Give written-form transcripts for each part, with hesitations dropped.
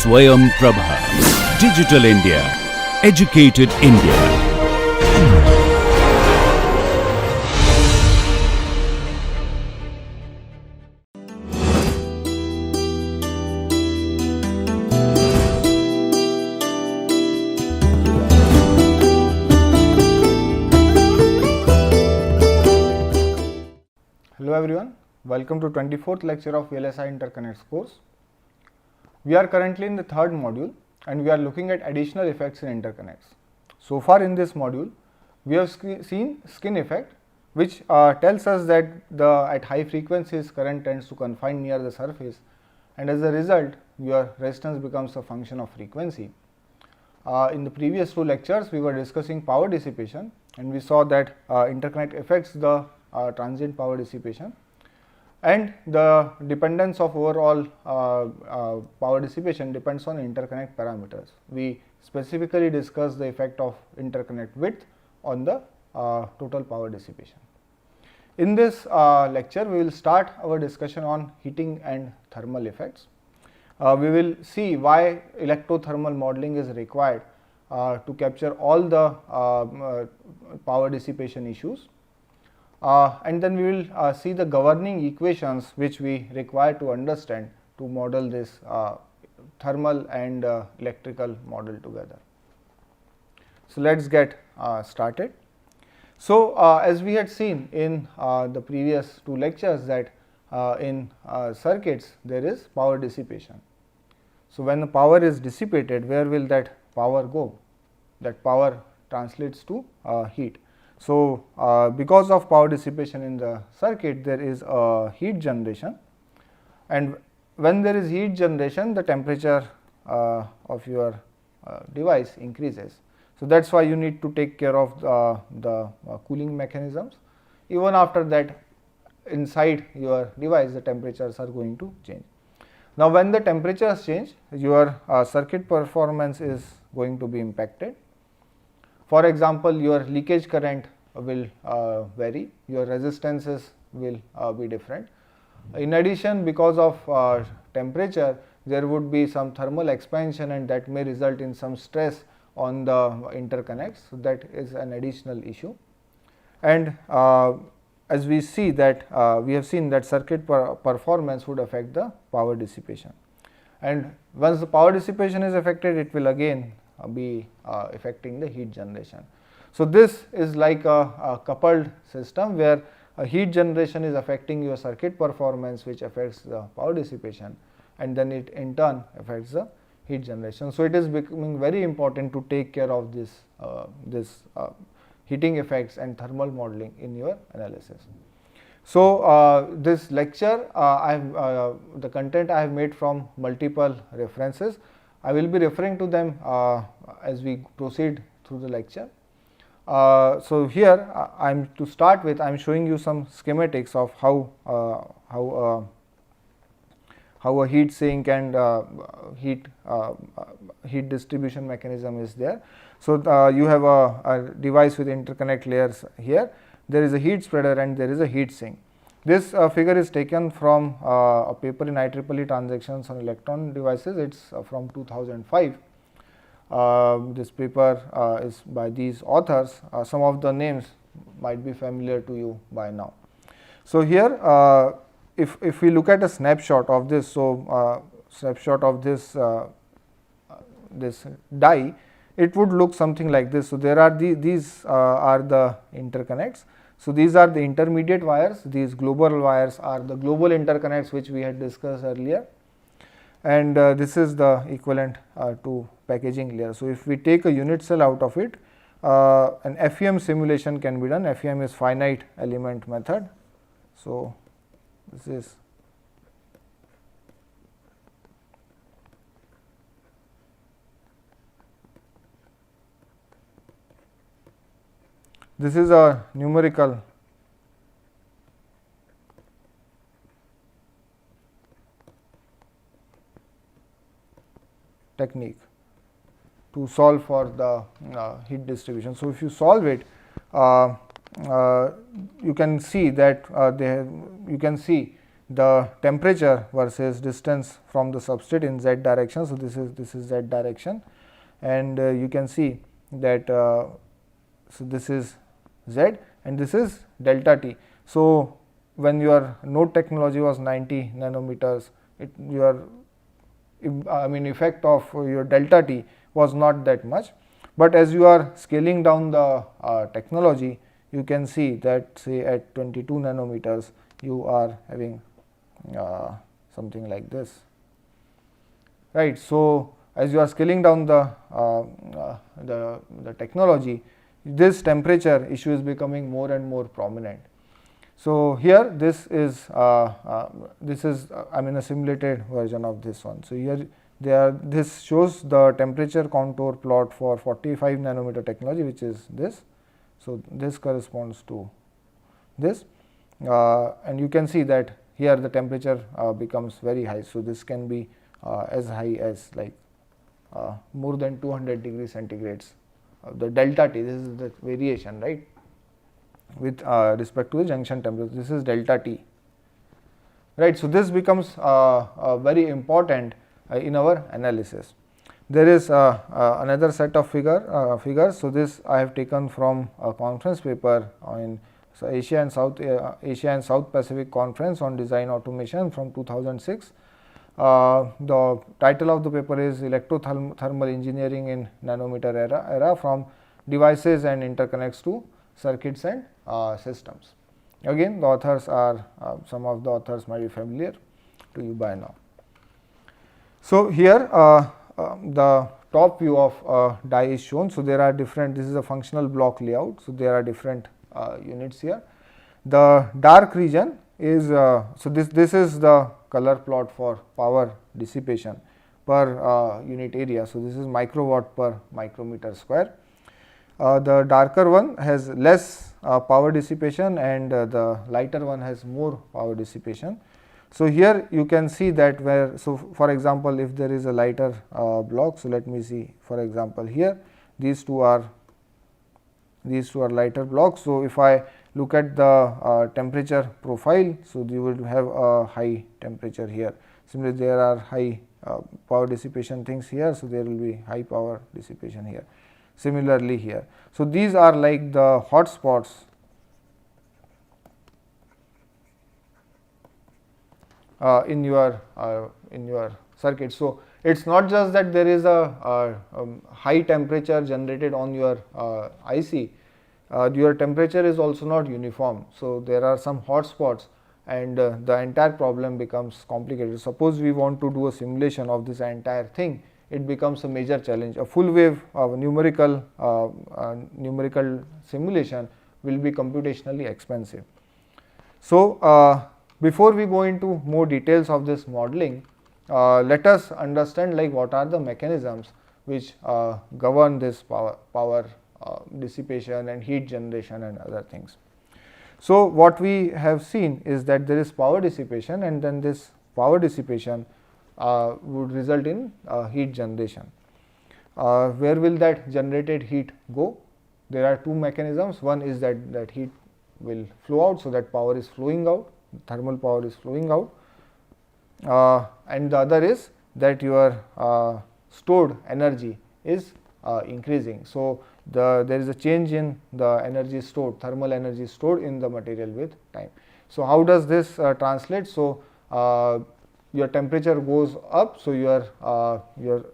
Swayam Prabha. Digital India. Educated India. Hello everyone, welcome to 24th lecture of VLSI Interconnects course. We are currently in the third module and we are looking at additional effects in interconnects. So far in this module, we have seen skin effect, which tells us that at high frequencies current tends to confine near the surface, and as a result your resistance becomes a function of frequency. In the previous two lectures we were discussing power dissipation, and we saw that interconnect affects the transient power dissipation, and the dependence of overall power dissipation depends on interconnect parameters. We specifically discussed the effect of interconnect width on the total power dissipation. In this lecture we will start our discussion on heating and thermal effects. We will see why electrothermal modeling is required to capture all the power dissipation issues. And then we will see the governing equations which we require to understand to model this thermal and electrical model together. So, let us get started. So, as we had seen in the previous two lectures that in circuits there is power dissipation. So, when the power is dissipated, where will that power go? That power translates to heat. So, because of power dissipation in the circuit, there is a heat generation, and when there is heat generation, the temperature of your device increases. So, that is why you need to take care of the cooling mechanisms. Even after that, inside your device the temperatures are going to change. Now, when the temperatures change, your circuit performance is going to be impacted. For example, your leakage current will vary, your resistances will be different. In addition, because of temperature, there would be some thermal expansion, and that may result in some stress on the interconnects. So, that is an additional issue. And as we see that we have seen that circuit performance would affect the power dissipation, and once the power dissipation is affected, it will again be affecting the heat generation. So, this is like a coupled system where heat generation is affecting your circuit performance, which affects the power dissipation, and then it in turn affects the heat generation. So, it is becoming very important to take care of this heating effects and thermal modeling in your analysis. So, this lecture the content I have made from multiple references. I will be referring to them as we proceed through the lecture. So, here I am to start with, I am showing you some schematics of how a heat sink and heat distribution mechanism is there. So, you have a device with interconnect layers here, there is a heat spreader and there is a heat sink. This figure is taken from a paper in IEEE transactions on electron devices. It is from 2005. This paper is by these authors. Some of the names might be familiar to you by now. So, here if we look at a snapshot of this, so snapshot of this die, it would look something like this. So, there are these are the interconnects. So, these are the intermediate wires, these global wires are the global interconnects which we had discussed earlier, and this is the equivalent to packaging layer. So, if we take a unit cell out of it, an FEM simulation can be done. FEM is finite element method. So, this is a numerical technique to solve for the heat distribution. So, if you solve it, you can see that the temperature versus distance from the substrate in z direction. So, this is z direction, and you can see that so this is z and this is delta T. So, when your node technology was 90 nanometers, your effect of your delta T was not that much, but as you are scaling down the technology, you can see that say at 22 nanometers you are having something like this, right. So, as you are scaling down the technology, this temperature issue is becoming more and more prominent. So, here this is a simulated version of this one. So, here this shows the temperature contour plot for 45 nanometer technology, which is this. So, this corresponds to this, and you can see that here the temperature becomes very high. So, this can be as high as like more than 200 degrees centigrades. The delta T, this is the variation, right, with respect to the junction temperature. This is delta T, right. So, this becomes very important in our analysis. There is another set of figures. So, this I have taken from a conference paper in Asia and South Pacific Conference on Design Automation from 2006. The title of the paper is Electrothermal Engineering in Nanometer Era from Devices and Interconnects to Circuits and Systems. Again, the authors are some of the authors might be familiar to you by now. So, here the top view of die is shown. So, there are different, this is a functional block layout. So, there are different units here. The dark region is so this is the color plot for power dissipation per unit area. So, this is microwatt per micrometer square. The darker one has less power dissipation, and the lighter one has more power dissipation. So, here you can see that where, so for example, if there is a lighter block, so let me see, for example, here these two are lighter blocks. So, if I look at the temperature profile, so you will have a high temperature here. Similarly, there are high power dissipation things here, so there will be high power dissipation here. Similarly, here. So, these are like the hot spots in your circuit. So, it is not just that there is a high temperature generated on your IC, your temperature is also not uniform. So, there are some hot spots, and the entire problem becomes complicated. Suppose we want to do a simulation of this entire thing, it becomes a major challenge. A full wave numerical simulation will be computationally expensive. So, before we go into more details of this modeling, let us understand like what are the mechanisms which govern this power dissipation and heat generation and other things. So, what we have seen is that there is power dissipation, and then this power dissipation would result in heat generation. Where will that generated heat go? There are two mechanisms. One is that heat will flow out, so that power is flowing out, thermal power is flowing out, and the other is that your stored energy is increasing. So, there is a change in the energy stored, thermal energy stored in the material with time. So, how does this translate? So, your temperature goes up, so your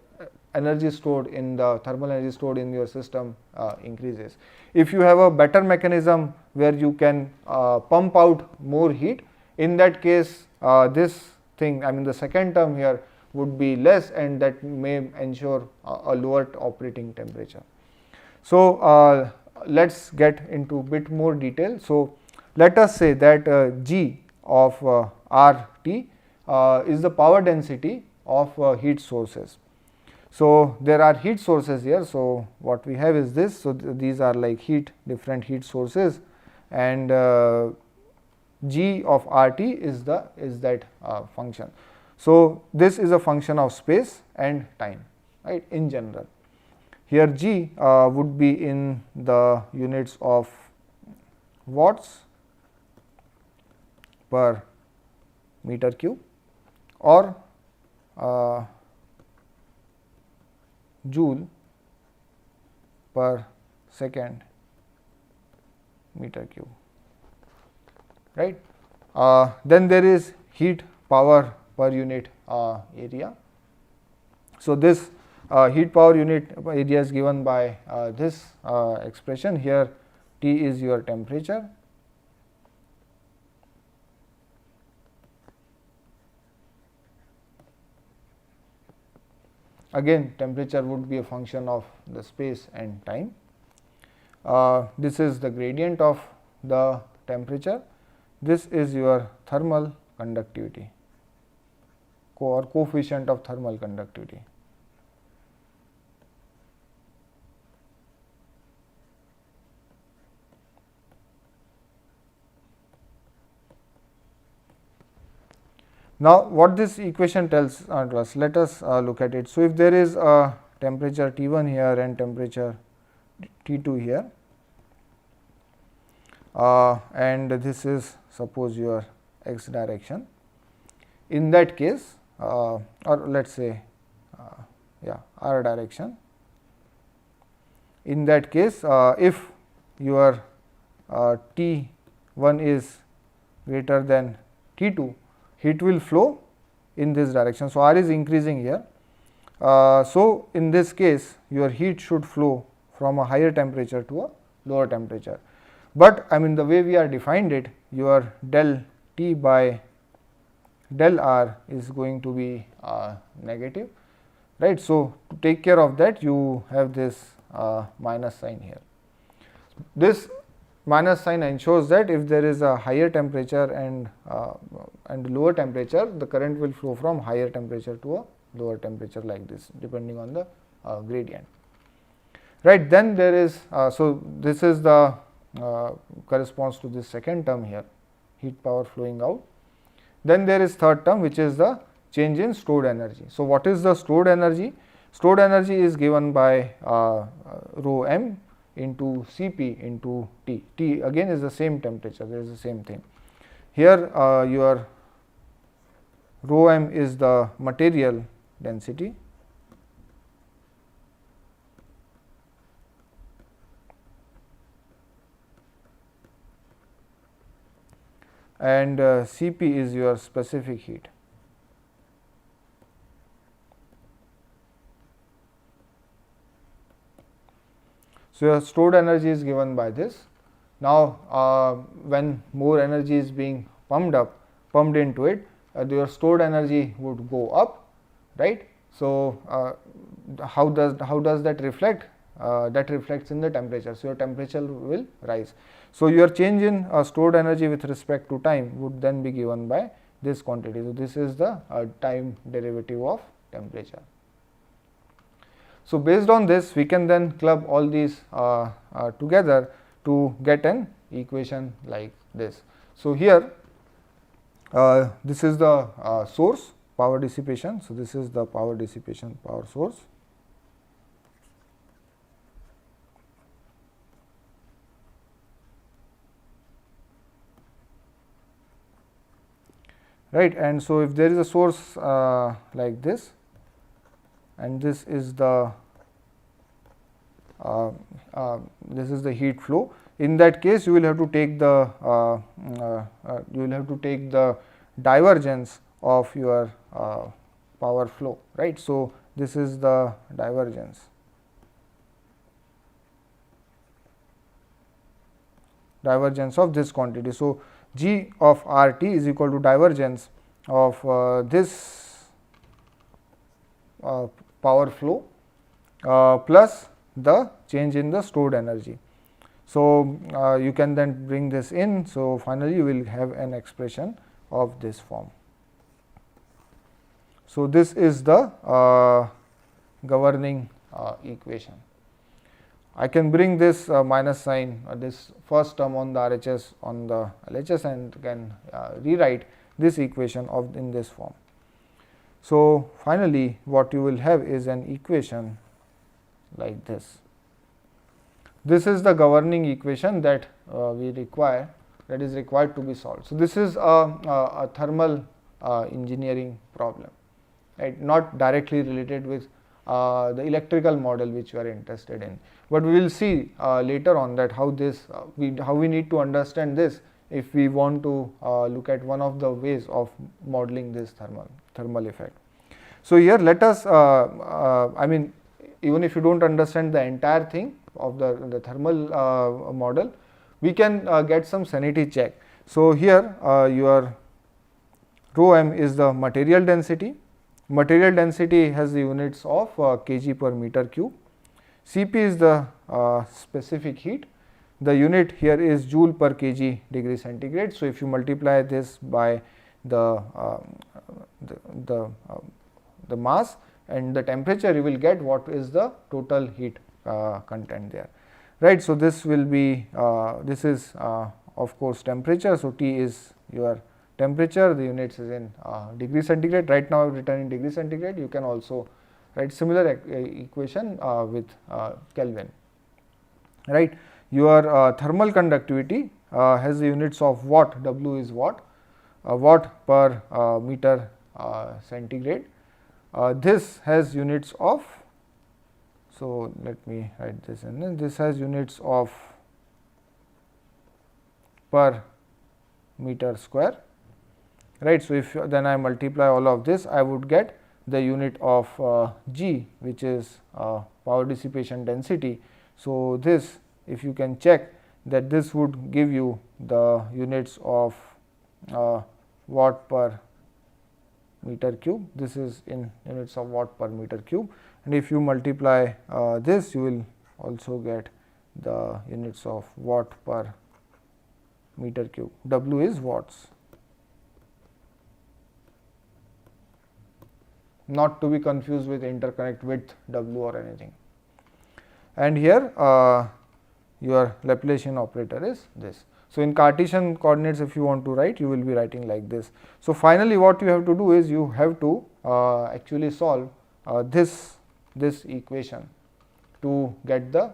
energy stored in the thermal energy stored in your system increases. If you have a better mechanism where you can pump out more heat, in that case this thing, the second term here would be less, and that may ensure a lower operating temperature. So, let us get into bit more detail. So, let us say that G of RT is the power density of heat sources. So, there are heat sources here. So, what we have is this. So, these are like different heat sources, and G of RT is that function. So, this is a function of space and time, right, in general. Here G would be in the units of watts per meter cube or joule per second meter cube, right. Then there is heat power per unit area. So, this heat power unit area is given by this expression. Here T is your temperature, again temperature would be a function of the space and time. This is the gradient of the temperature, this is your thermal conductivity or coefficient of thermal conductivity. Now, what this equation tells us, let us look at it. So, if there is a temperature T1 here and temperature T2 here, and this is suppose your x direction, in that case or let us say r direction, in that case if your T1 is greater than T2, heat will flow in this direction. So, r is increasing here. So, in this case your heat should flow from a higher temperature to a lower temperature, but I mean the way we are defined it, your del T by del R is going to be negative, right. So, to take care of that you have this minus sign here. This minus sign ensures that if there is a higher temperature and lower temperature, the current will flow from higher temperature to a lower temperature like this, depending on the gradient, right. Then there is so this is the corresponds to this second term here, heat power flowing out. Then there is third term, which is the change in stored energy. So, what is the stored energy? Stored energy is given by rho m into Cp into T. T again is the same temperature, there is the same thing. Here your rho m is the material density, and Cp is your specific heat. So, your stored energy is given by this. Now, when more energy is being pumped into it, your stored energy would go up, right. So, how does that reflect? That reflects in the temperature. So, your temperature will rise. So, your change in stored energy with respect to time would then be given by this quantity. So, this is the time derivative of temperature. So, based on this we can then club all these together to get an equation like this. So, here this is the source power dissipation. So, this is the power dissipation power source. Right, and so if there is a source like this, and this is the heat flow. In that case, you will have to take the divergence of your power flow, right. So, this is the divergence of this quantity. So, G of RT is equal to divergence of this power flow plus the change in the stored energy. So, you can then bring this in. So, finally, you will have an expression of this form. So, this is the governing equation. I can bring this minus sign, this first term on the RHS on the LHS, and can rewrite this equation of in this form. So, finally, what you will have is an equation like this. This is the governing equation that we require, that is required to be solved. So, this is a thermal engineering problem, right, not directly related with the electrical model which we are interested in. But we will see later on that how this how we need to understand this if we want to look at one of the ways of modeling this thermal effect. So here let us I mean, even if you don't understand the entire thing of the thermal model, we can get some sanity check. So here your rho m is the material density. Material density has the units of kg per meter cube. Cp is the specific heat. The unit here is joule per kg degree centigrade. So if you multiply this by the mass and the temperature, you will get what is the total heat content there, right. So this will be this is of course temperature. So T is your temperature, the units is in degree centigrade. Right now I have written in degree centigrade. You can also write similar equation with Kelvin, right. Your thermal conductivity has the units of watt. W is watt, watt per meter centigrade. This has units of, so let me write this in, and this has units of per meter square, right. So if then I multiply all of this, I would get the unit of G, which is power dissipation density. So this, if you can check, that this would give you the units of watt per meter cube. This is in units of watt per meter cube, and if you multiply this, you will also get the units of watt per meter cube. W is watts, not to be confused with interconnect width W or anything. And here your Laplacian operator is this. So in Cartesian coordinates, if you want to write, you will be writing like this. So finally what you have to do is you have to actually solve this equation to get the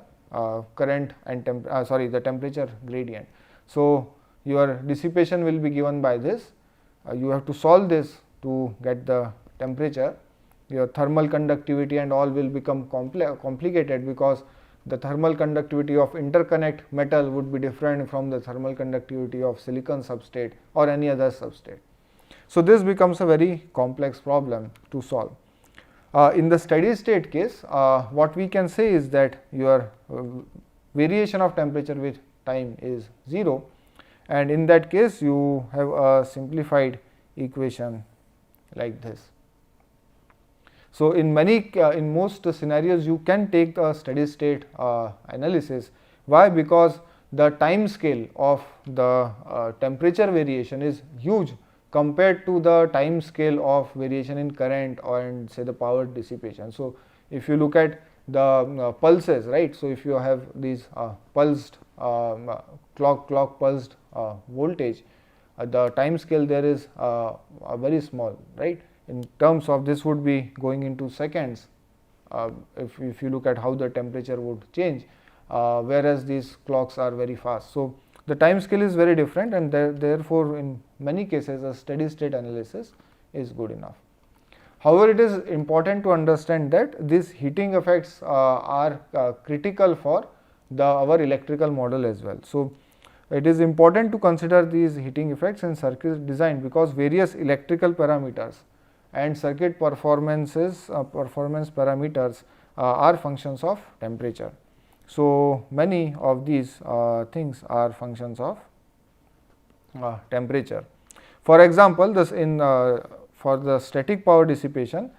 current and the temperature gradient. So your dissipation will be given by this. You have to solve this to get the temperature. Your thermal conductivity and all will become complicated, because the thermal conductivity of interconnect metal would be different from the thermal conductivity of silicon substrate or any other substrate. So this becomes a very complex problem to solve. In the steady state case, what we can say is that your variation of temperature with time is 0, and in that case you have a simplified equation like this. So in most scenarios you can take a steady state analysis. Why? Because the time scale of the temperature variation is huge compared to the time scale of variation in current and say the power dissipation. So if you look at the pulses, right, so if you have these pulsed clock pulsed voltage, the time scale there is very small, right. In terms of this would be going into seconds if you look at how the temperature would change, whereas these clocks are very fast. So the time scale is very different, and therefore in many cases a steady state analysis is good enough. However, it is important to understand that these heating effects are critical for our electrical model as well. So it is important to consider these heating effects in circuit design, because various electrical parameters and circuit performance parameters are functions of temperature. So many of these things are functions of temperature. For example, this for the static power dissipation,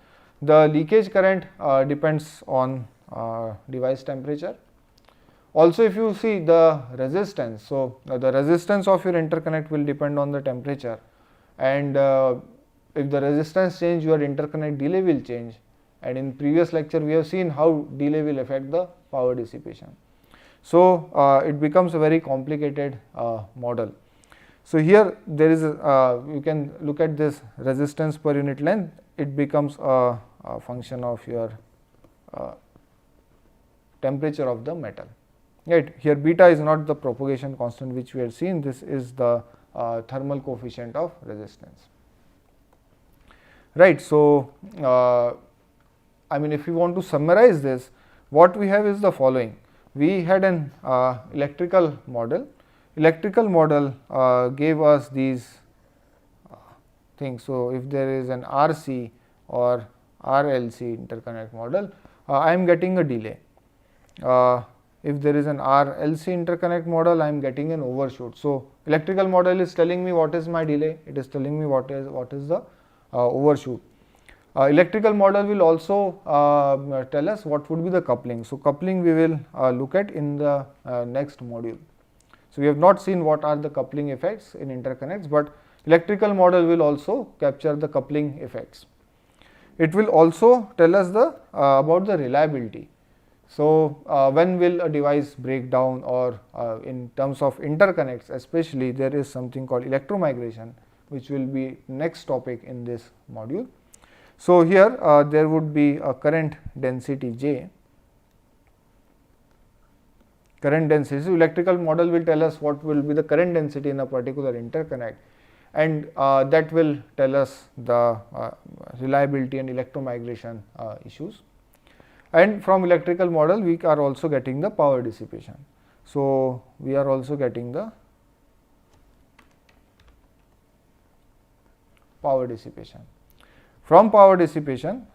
the leakage current depends on device temperature. Also, if you see the resistance, so the resistance of your interconnect will depend on the temperature, and if the resistance change, your interconnect delay will change, and in previous lecture we have seen how delay will affect the power dissipation. So it becomes a very complicated model. So here there is you can look at this resistance per unit length. It becomes a function of your temperature of the metal, right. Here beta is not the propagation constant which we had seen, this is the thermal coefficient of resistance. right. So, I mean, if we want to summarize this, what we have is the following. We had an electrical model. Electrical model gave us these things. So, if there is an RC or RLC interconnect model, I am getting a delay. If there is an RLC interconnect model, I am getting an overshoot. So, electrical model is telling me what is my delay, it is telling me what is the overshoot. Electrical model will also tell us what would be the coupling. So, coupling we will look at in the next module. So, we have not seen what are the coupling effects in interconnects, but electrical model will also capture the coupling effects. It will also tell us the about the reliability. So, when will a device break down, or in terms of interconnects especially, there is something called electromigration, which will be next topic in this module. So, here there would be a current density J. Current density, so electrical model will tell us what will be the current density in a particular interconnect, and that will tell us the reliability and electromigration issues. And from electrical model we are also getting the power dissipation. So, we are also getting the power dissipation. From power dissipation,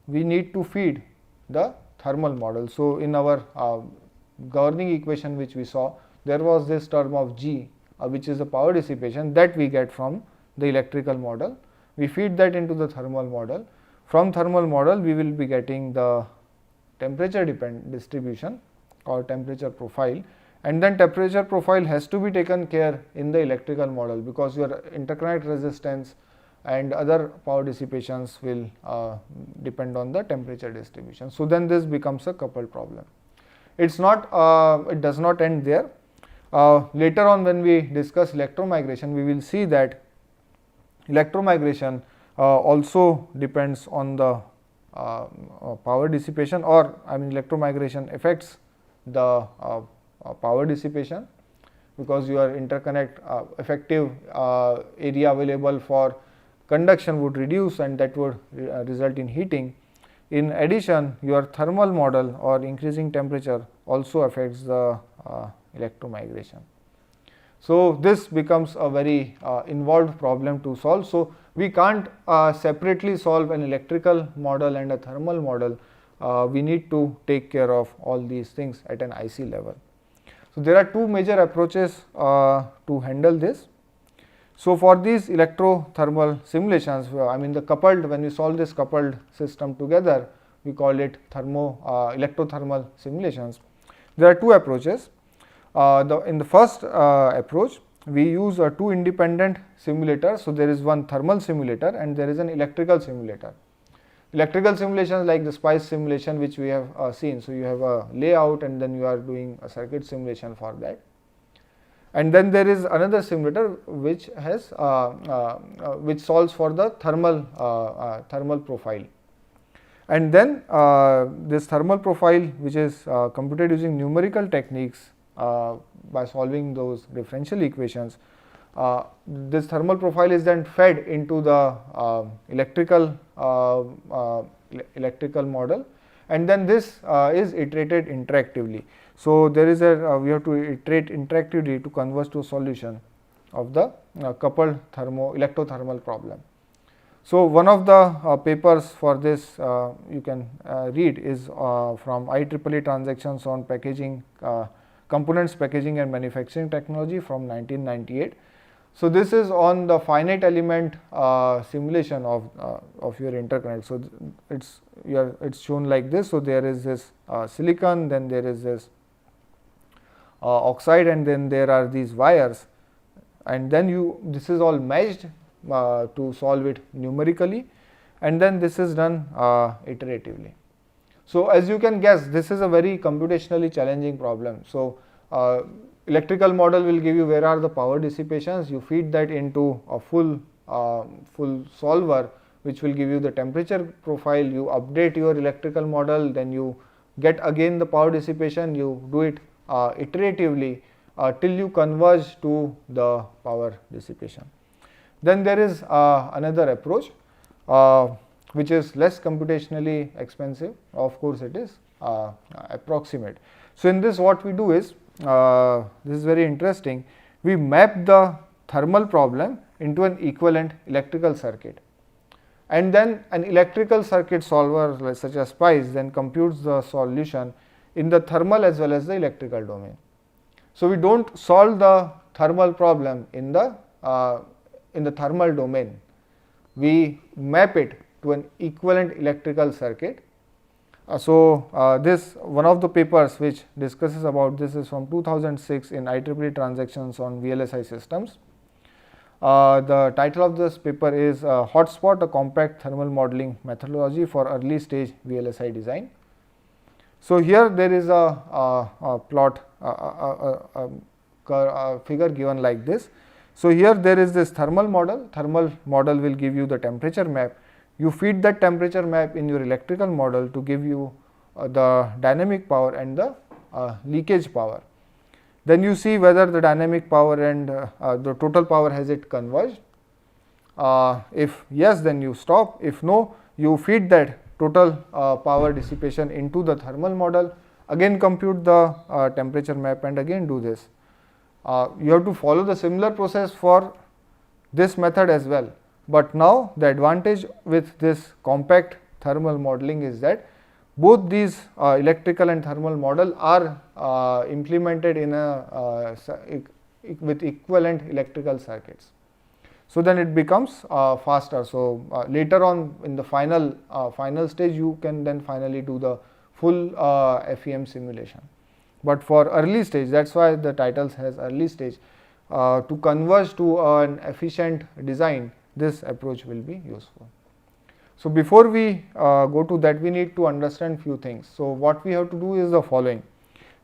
we need to feed the thermal model. So, in our governing equation which we saw, there was this term of G, which is the power dissipation that we get from the electrical model. We feed that into the thermal model. From thermal model, we will be getting the temperature distribution or temperature profile, and then temperature profile has to be taken care in the electrical model, because your interconnect resistance and other power dissipations will depend on the temperature distribution. So, then this becomes a coupled problem. It's not, it does not end there. Later on, when we discuss electromigration, we will see that electromigration also depends on the power dissipation, or I mean electromigration affects the power dissipation, because your interconnect effective area available for conduction would reduce, and that would result in heating. In addition, your thermal model or increasing temperature also affects the electromigration. So, this becomes a very involved problem to solve. So, we can't separately solve an electrical model and a thermal model. We need to take care of all these things at an IC level. So, there are two major approaches to handle this. So, for these electrothermal simulations, I mean the coupled, when we solve this coupled system together, we call it electrothermal simulations. There are two approaches. In the first approach, we use two independent simulators. So, there is one thermal simulator and there is an electrical simulator. Electrical simulations like the SPICE simulation which we have seen. So, you have a layout and then you are doing a circuit simulation for that. And then there is another simulator which has which solves for the thermal profile. And then this thermal profile, which is computed using numerical techniques by solving those differential equations, this thermal profile is then fed into the electrical model, and then this is iterated interactively. So, there is we have to iterate interactively to converge to a solution of the coupled electrothermal problem. So, one of the papers for this you can read is from IEEE transactions on packaging, components packaging and manufacturing technology from 1998. So, this is on the finite element simulation of your interconnect. So, it's shown like this. So, there is this silicon, then there is this oxide, and then there are these wires, and then this is all meshed to solve it numerically, and then this is done iteratively. So, as you can guess, this is a very computationally challenging problem. So, electrical model will give you where are the power dissipations, you feed that into a full solver which will give you the temperature profile, you update your electrical model, then you get again the power dissipation, you do it iteratively till you converge to the power dissipation. Then there is another approach which is less computationally expensive. Of course, it is approximate. So in this what we do is, this is very interesting, we map the thermal problem into an equivalent electrical circuit, and then an electrical circuit solver such as SPICE then computes the solution in the thermal as well as the electrical domain. So we don't solve the thermal problem in the thermal domain, we map it to an equivalent electrical circuit. This one of the papers which discusses about this is from 2006 in IEEE Transactions on VLSI Systems. The title of this paper is Hotspot, a compact thermal modeling methodology for early stage VLSI design. So here there is a plot, a figure given like this. So here there is this thermal model will give you the temperature map. You feed that temperature map in your electrical model to give you the dynamic power and the leakage power. Then you see whether the dynamic power and the total power has it converged. If yes, then you stop. If no, you feed that total power dissipation into the thermal model, again compute the temperature map and again do this. You have to follow the similar process for this method as well. But now the advantage with this compact thermal modeling is that both these electrical and thermal model are implemented in with equivalent electrical circuits. So then it becomes faster. So later on in the final stage, you can then finally do the full FEM simulation. But for early stage, that's why the title has early stage, to converge to an efficient design, this approach will be useful. So before we go to that, we need to understand few things. So what we have to do is the following.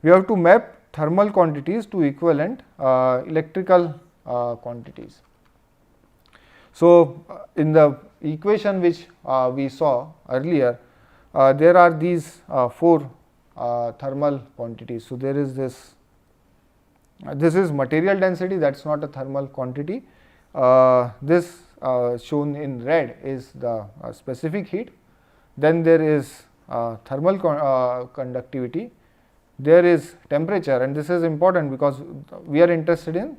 We have to map thermal quantities to equivalent electrical quantities. So in the equation which we saw earlier, there are these four thermal quantities. So there is this is material density, that is not a thermal quantity. This shown in red is the specific heat. Then there is thermal conductivity, there is temperature, and this is important because we are interested in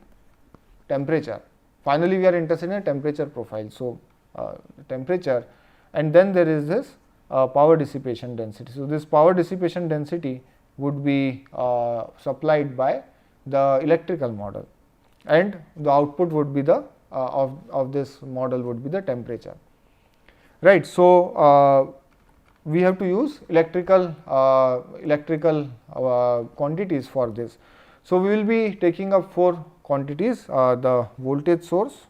temperature. Finally, we are interested in a temperature profile. So temperature, and then there is this power dissipation density. So this power dissipation density would be supplied by the electrical model, and the output would be the of this model would be the temperature, right. So we have to use electrical quantities for this. So we will be taking up four quantities: the voltage source,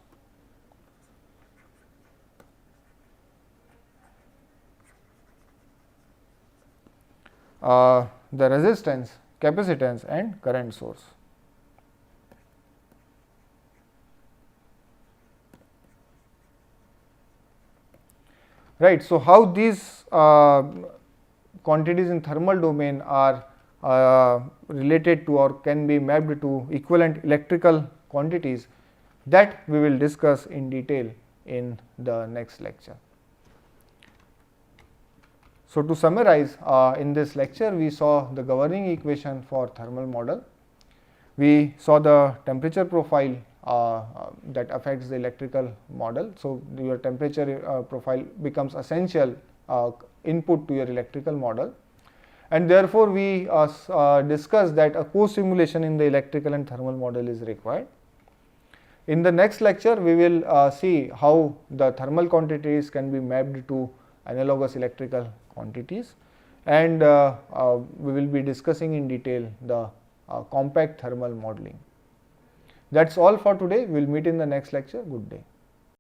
the resistance, capacitance, and current source. Right. So how these quantities in thermal domain are related to or can be mapped to equivalent electrical quantities, that we will discuss in detail in the next lecture. So to summarize, in this lecture we saw the governing equation for thermal model, we saw the temperature profile that affects the electrical model. So your temperature profile becomes essential input to your electrical model, and therefore we discussed that a co-simulation in the electrical and thermal model is required. In the next lecture we will see how the thermal quantities can be mapped to analogous electrical quantities, and we will be discussing in detail the compact thermal modeling. That's all for today. We will meet in the next lecture. Good day.